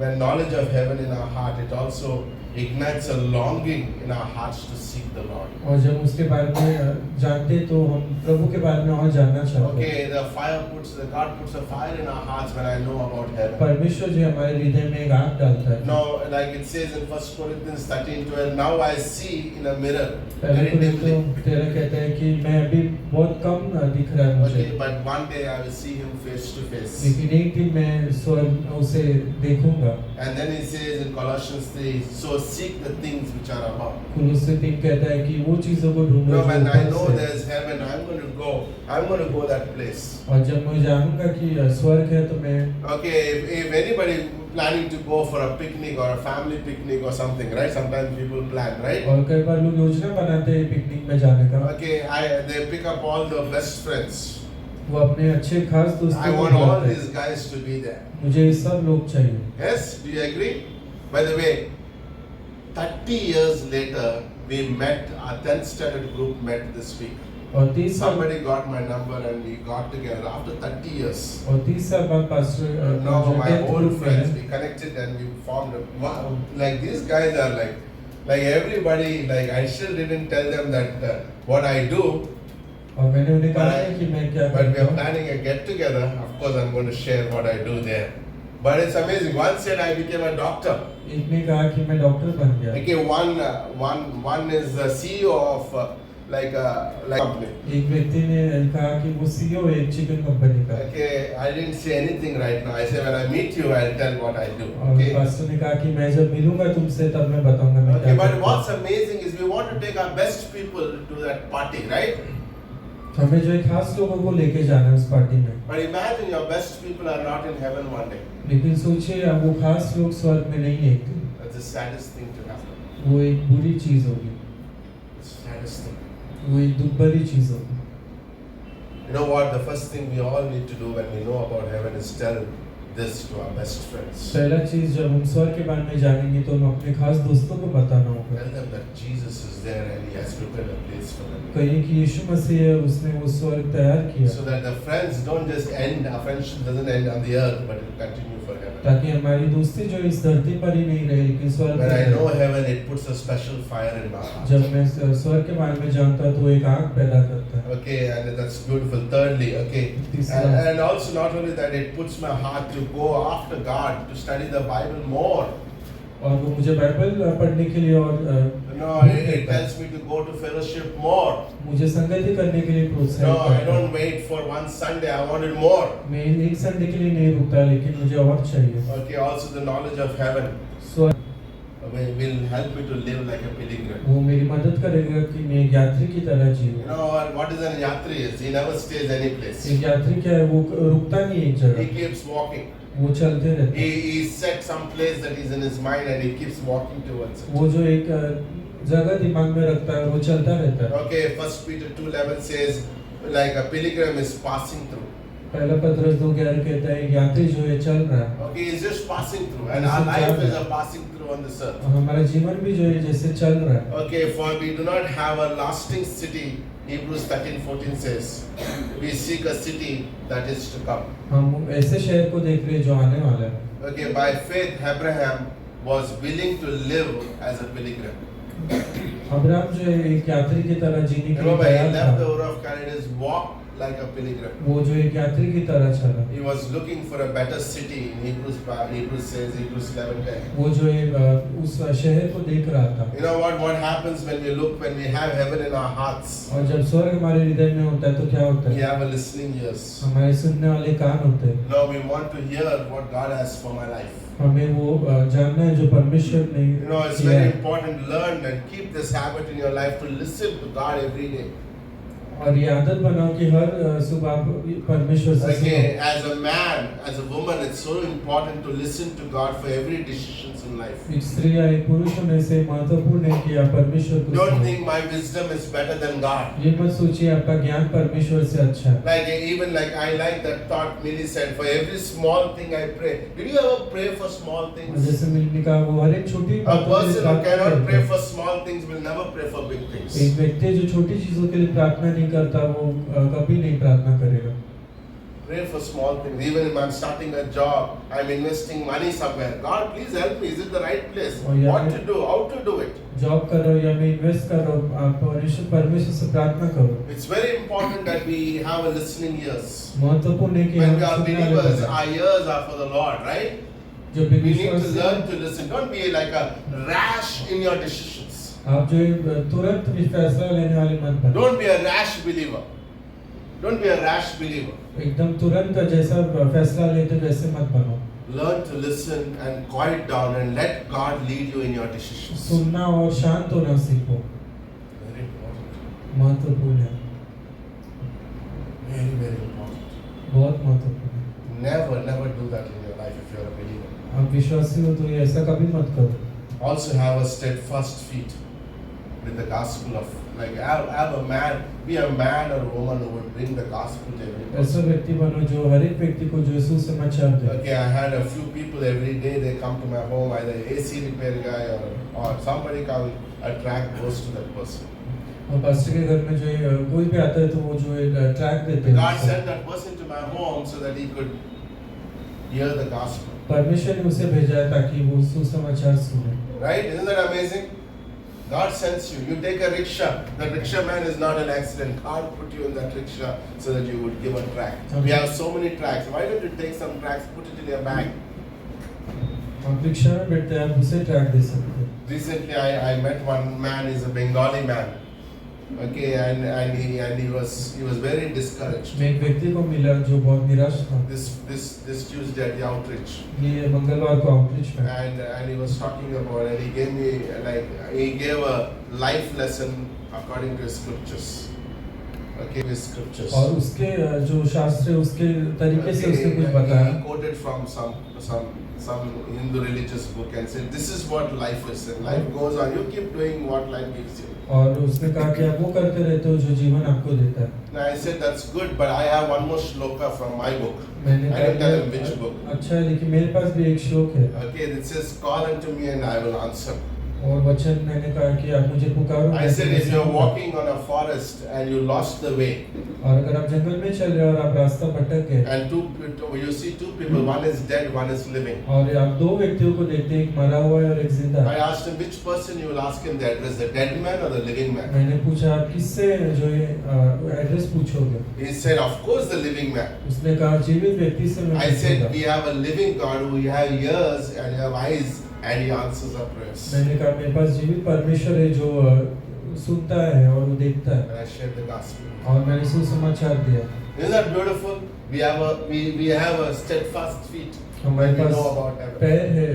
When knowledge of heaven in our heart, it also ignites a longing in our hearts to seek the Lord. और जब उसके बारे में जानते तो हम प्रभु के बारे में और जानना चाहते हैं। Okay, God puts a fire in our hearts when I know about heaven. परमेश्वर जो हमारे हृदय में एक आग डालता है। Now, like it says in 1 Corinthians 13:12, now I see in a mirror पहले very कुरिन्थियों dimly. 13 कहता है कि मैं अभी बहुत कम दिख रहा है मुझे, Okay, but one day I will see him face to face. लेकिन एक दिन मैं स्वर्ग उसे देखूंगा। And then he says in Colossians 3, so seek the things which are above. कुलुस्सी 3 कहता है कि वो चीजों को ढूंढो No, जो when I know ऊपर से। there's heaven, I'm going to go that place. और जब मैं जानूंगा कि स्वर्ग है तो मैं Okay, if anybody planning to go for a picnic or a family picnic or something, right? Sometimes people plan, right? और कई बार लोग योजना बनाते हैं पिकनिक में जाने का। Okay, they pick up all the best friends. वो अपने अच्छे खास I दोस्तों को want all बुलाते हैं। these guys to be there. मुझे ये सब लोग चाहिए। Yes, do you agree? By the way, 30 years later, we met, our 10th standard group met this week. और 30 साल Somebody got my number and we got together after 30 years. और 30 साल बाद पास्टर Now जो my 10th old group में friends, है, we connected and we formed a, wow, like these guys are like everybody, like I still didn't tell them that what I do, और मैंने उन्हें कहा But है कि मैं क्या but we करता are हूँ। planning a get together. Of course, I'm going to share what I do there. But it's amazing. One said I became a doctor. एक ने कहा कि मैं डॉक्टर बन गया. Okay, one is the CEO of like company. एक व्यक्ति ने कहा कि वो सीईओ है एक चिकन कंपनी का. Okay, I didn't say anything right now. I said when I meet you, I'll tell what I do. और Okay. पास्टर ने कहा कि मैं जब मिलूंगा तुमसे तब मैं बताऊंगा मैं Okay, क्या but करता what's हूं. amazing is we want to take our best people to that party, right? हमें जो है खास लोगों को लेके जाना है उस पार्टी में. But imagine your best people are not in heaven one day. लेकिन सोचिए अब वो खास लोग स्वर्ग में नहीं है एक दिन. That's the saddest thing to happen. वो एक बुरी चीज होगी. It's the saddest thing. वो एक दुख भरी चीज होगी. You know what? The first thing we all need to do when we know about heaven is tell this to our best friends. पहला चीज जब हम स्वर्ग के बारे में जानेंगे तो हम अपने खास दोस्तों को बताना होगा. Tell them that Jesus is there and He has prepared a place for them. कहिए कि यीशु मसीह है उसने वो स्वर्ग तैयार किया. So that the friends don't just end, our friendship doesn't end on the earth, but it will continue forever. ताकि हमारी दोस्ती जो इस धरती पर ही नहीं रहे लेकिन स्वर्ग When में I रहे. know heaven, it puts a special fire in my heart. जब मैं स्वर्ग के बारे में जानता हूँ तो वो एक आग पैदा करता है. Okay, and that's beautiful. Thirdly, okay, and also not only that, it puts my heart to go after God, to study the Bible more. और वो मुझे बाइबल पढ़ने के लिए और No, it tells me to go to fellowship more. मुझे संगति करने के लिए No, प्रोत्साहित I करता है. don't wait for one Sunday. I wanted more. मैं एक संडे के लिए नहीं रुकता लेकिन मुझे और चाहिए. Okay, also the knowledge of heaven स्वर्ग will help me to live like a pilgrim. वो मेरी मदद करेगा कि मैं एक यात्री की तरह You जीऊँ. know what is an yatri is? He never stays any place. एक यात्री क्या है वो रुकता नहीं एक He जगह. keeps walking. वो चलते रहते हैं. He set some place that is in his mind and he keeps walking towards it. वो जो एक जगह दिमाग में रखता है वो चलता रहता है. Okay, First Peter 2:11 says, like a pilgrim is passing through. पहला पत्रस 2:11 कहता है यात्री जो है चल रहा है. Okay, he's just passing through, and our life is a passing through on this earth. और हमारा जीवन भी जो है जैसे चल रहा है. Okay, for we do not have a lasting city. Hebrews 13:14 says, we seek a city that is to come. हम ऐसे शहर को देख रहे हैं जो आने वाला है. Okay, by faith Abraham was willing to live as a pilgrim. Abraham जो है एक यात्री की तरह जीने के लिए Remember, he तैयार left the था. Ur of Chaldees, walked like a pilgrim. वो जो एक यात्री की तरह चला. He was looking for a better city. In Hebrews says, Hebrews 11:10. वो जो है उस शहर को देख रहा था. You know what happens when we have heaven in our hearts? और जब स्वर्ग हमारे हृदय में होता है तो क्या होता We है? have a listening ears. हमारे सुनने वाले कान होते हैं. Now we want to hear what God has for my life. हमें वो जानना है जो परमेश्वर ने You know, it's किया very है. important. Learn and keep this habit in your life to listen to God every day. और ये आदत बनाओ कि हर सुबह आप परमेश्वर से सुनो. Okay, as a man, as a woman, it's so important to listen to God for every decisions in life. एक स्त्री या एक पुरुष होने से महत्वपूर्ण है कि आप परमेश्वर को Don't सुनो. think my wisdom is better than God. ये मत सोचिए आपका ज्ञान परमेश्वर से अच्छा है. Like even like I like that thought Millie said, for every small thing I pray. Did you ever pray for small और things? जैसे मिलने का वो हर एक छोटी A बातों के लिए person who प्रार्थना cannot करता pray है. for small things will never pray for big things. एक व्यक्ति जो छोटी चीजों के लिए प्रार्थना नहीं करता वो कभी नहीं प्रार्थना करेगा. Pray for small things. Even if I'm starting a job, I'm investing money somewhere. God, please help me. Is it the right place? Oh, yeah. What to do? How to do it? Job कर रहे हो या मैं invest कर रहा हूँ आप परमेश्वर से प्रार्थना करो. It's very important that we have a listening ears. महत्वपूर्ण है कि When हम we are सुनने वाले believers, बने. our ears are for the Lord, right? जो We need to विश्वास learn to listen. Don't be like a rash in your decisions. आप जो है तुरंत भी फैसला लेने वाले मत बनो. Don't be a rash believer. Don't be a rash believer. एकदम तुरंत जैसा फैसला लेते वैसे मत बनो. Learn to listen and quiet down and let God lead you in your decisions. सुनना और शांत होना सीखो. Very important. महत्वपूर्ण है. Very, very important. बहुत महत्वपूर्ण है. Never do that in your life if you're a believer. आप विश्वासी हो तो ये ऐसा कभी मत करो. Also have a steadfast feet with the gospel of, like have a man, be a man or a woman who would bring the gospel to every person. ऐसा व्यक्ति बनो जो हर एक व्यक्ति को जो यीशु समाचार दे. Okay, I had a few people every day, they come to my home, either AC repair guy or somebody come, a track goes to that person. और पास्टर के घर में जो है कोई भी आता है तो वो जो है ट्रैक देते God हैं. sent that person to my home so that he could hear the gospel. परमेश्वर ने उसे भेजा है ताकि वो सुसमाचार सुने. Right? Isn't that amazing? God sends you. You take a rickshaw. The rickshaw man is not an accident. God put you in that rickshaw so that you would give a track. Okay. We have so many tracks. Why don't you take some tracks, put it in your bag? आप rickshaw में बैठते हैं, आप उसे track दे सकते हैं। Recently, I met one man. He's a Bengali man. Okay, and he was very discouraged. मैं एक व्यक्ति को मिला जो बहुत निराश था। This Tuesday at the outreach, ये मंगलवार को आउटरीच में and he was talking about, and he gave me he gave a life lesson according to his scriptures. Okay, his scriptures. और उसके जो शास्त्र है उसके तरीके से उसने कुछ बताया। He quoted from some Hindu religious book and said, "This is what life is. And life goes on. You keep doing what life gives you." और उसने कहा कि आप वो करते रहते हो जो जीवन आपको देता है। Now I said, "That's good, but I have one more shloka from my book." मैंने I didn't tell him कहा which book. अच्छा है, लेकिन मेरे पास भी एक श्लोक है Okay, it says, "Call unto me and I will answer." और वचन मैंने कहा कि आप मुझे पुकारो। I said, if you're walking on a forest and you lost the way, और अगर आप जंगल में चल रहे हो और आप रास्ता भटक गए and you see two people, one is dead, one is living. और आप दो व्यक्तियों को देखते हैं, एक मरा हुआ है और एक जिंदा I है। asked him which person you will ask him the address, the dead man or the living man. मैंने पूछा आप किससे जो ये एड्रेस पूछोगे? He said, of course the living man. उसने कहा जीवित व्यक्ति से मैं I said, पूछूंगा। we have a living God who have ears and have eyes and he answers our prayers. मैंने कहा मेरे पास जीवित परमेश्वर है जो सुनता है और वो देखता है। And I shared the gospel. और मैंने सुसमाचार दिया। Isn't that beautiful? We have a steadfast feet. हमारे And we pass know about heaven. पैर है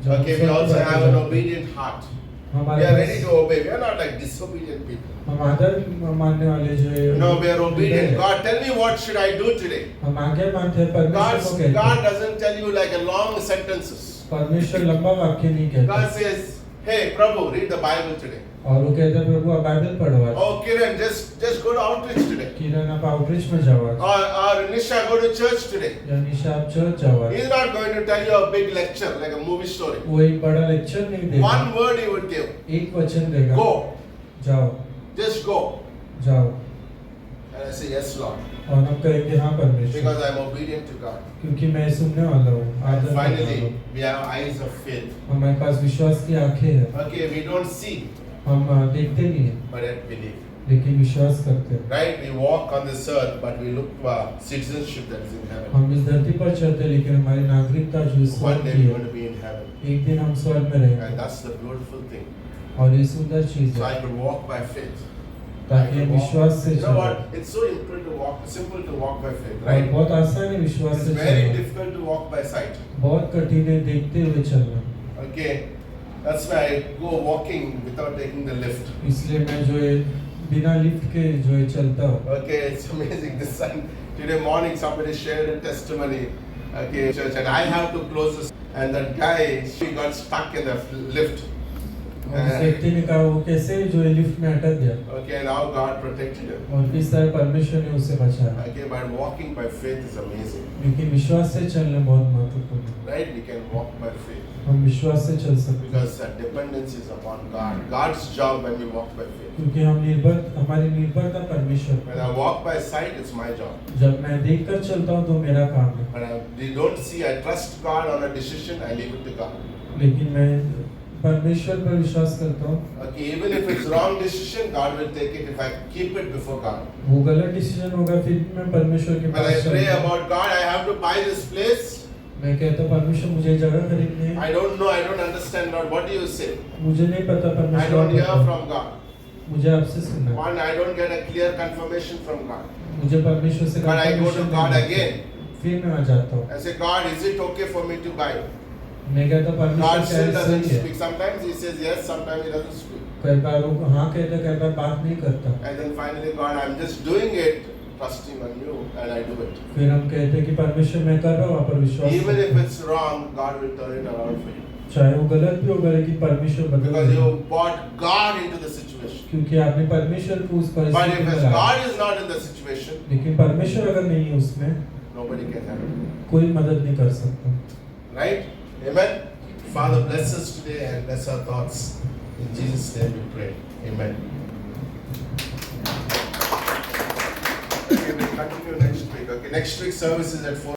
जो Okay, we also have an obedient heart. We हमारे are ready pass to obey. We are not like disobedient people. हम आदर मानने वाले जो है No, we are obedient. God, tell me what should I do today? हम आगे मानते हैं परमेश्वर को कहते God हैं। doesn't tell you like a long sentences. परमेश्वर लंबा वाक्य नहीं कहता God says, "Hey, Prabhu, read the Bible today." और वो कहता है प्रभु आप बाइबल पढ़ो आज। Oh, Kiran, just go to outreach today. किरण आप आउटरीच में जाओ आज। Or Nisha, go to church today. या निशा आप चर्च जाओ आज। He's not going to tell you a big lecture like a movie story. वो एक बड़ा लेक्चर नहीं देगा। One word he would give. एक वचन देगा। Go. जाओ Just go. जाओ। And I say, yes, Lord. और हम कहेंगे हाँ परमेश्वर। Because I'm obedient to God. क्योंकि मैं सुनने वाला हूँ। And आदर करने वाला finally, हूँ। we have eyes of faith. हमारे पास विश्वास की आंखें हैं। Okay, we don't see, हम देखते नहीं हैं, but yet believe. लेकिन विश्वास करते हैं। Right? We walk on this earth, but we look for citizenship that is in heaven. हम इस धरती पर चलते हैं, लेकिन हमारी नागरिकता जो One स्वर्ग day की we're going है। to be in heaven. एक दिन हम स्वर्ग में And रहेंगे that's the beautiful thing. और ये सुंदर चीज So है I could walk by faith. ताकि हम विश्वास से You know चलें। what? It's so simple to walk by faith, और right? बहुत आसान है विश्वास It's से very चलना। difficult to walk by sight. बहुत कठिन है देखते हुए चलना। Okay, that's why I go walking without taking the lift. इसलिए मैं जो है बिना लिफ्ट के जो है चलता हूँ। Okay, it's amazing. This sun today morning somebody shared a testimony. Okay, church, and I have to close this. And that guy, she got stuck in the lift. और उस व्यक्ति ने कहा वो कैसे जो है लिफ्ट में अटक गया Okay, now God protected him. और किस तरह परमेश्वर ने उसे बचाया। Okay, but walking by faith is amazing, लेकिन विश्वास से चलना बहुत महत्वपूर्ण है। right? We can walk by faith हम विश्वास से चल सकते हैं because our dependence is upon God. God's job when we walk by faith. क्योंकि हमारी निर्भरता परमेश्वर When पर I walk by sight, it's my job. जब मैं देखकर चलता हूँ तो मेरा काम है, When we don't see, I trust God on a decision, I leave it to God. लेकिन मैं परमेश्वर पर विश्वास करता हूँ। Okay, even if it's wrong decision, God will take it if I keep it before God. वो गलत decision होगा फिर भी मैं परमेश्वर के When I पास pray चलता हूँ। about God, I have to buy this place. मैं कहता हूँ परमेश्वर मुझे जगह खरीदनी है। I don't know, I don't understand, Lord. What do you say? मुझे नहीं पता I परमेश्वर don't hear क्या from God. मुझे आपसे सुनना है। One, I don't get a clear confirmation from God. मुझे परमेश्वर से But I go to confirmation God नहीं मिलती। again. फिर मैं वहाँ जाता हूँ। I say, God, is it okay for me to buy? मैं कहता God परमेश्वर still क्या doesn't सही है। speak. Sometimes He says yes, sometimes He doesn't speak. कई बार वो हाँ कहता कई बार बात नहीं करता। And then finally, God, I'm just doing it, trusting on you, and I do it. फिर हम कहते हैं कि परमेश्वर मैं कर रहा हूँ, आप पर विश्वास Even करता if हूँ। it's wrong, God will turn it around for you. चाहे वो गलत भी होगा लेकिन परमेश्वर बदल Because देगा। you brought God into the situation. क्योंकि आपने परमेश्वर को उस But परिस्थिति if में it's लाया। God is not in the situation, लेकिन परमेश्वर अगर नहीं है उसमें nobody can help you. कोई मदद नहीं कर सकता। Right? Amen? Father, bless us today and bless our thoughts. In Jesus' name we pray. Amen. Okay, we'll continue next week. Okay, next week's service is at 4.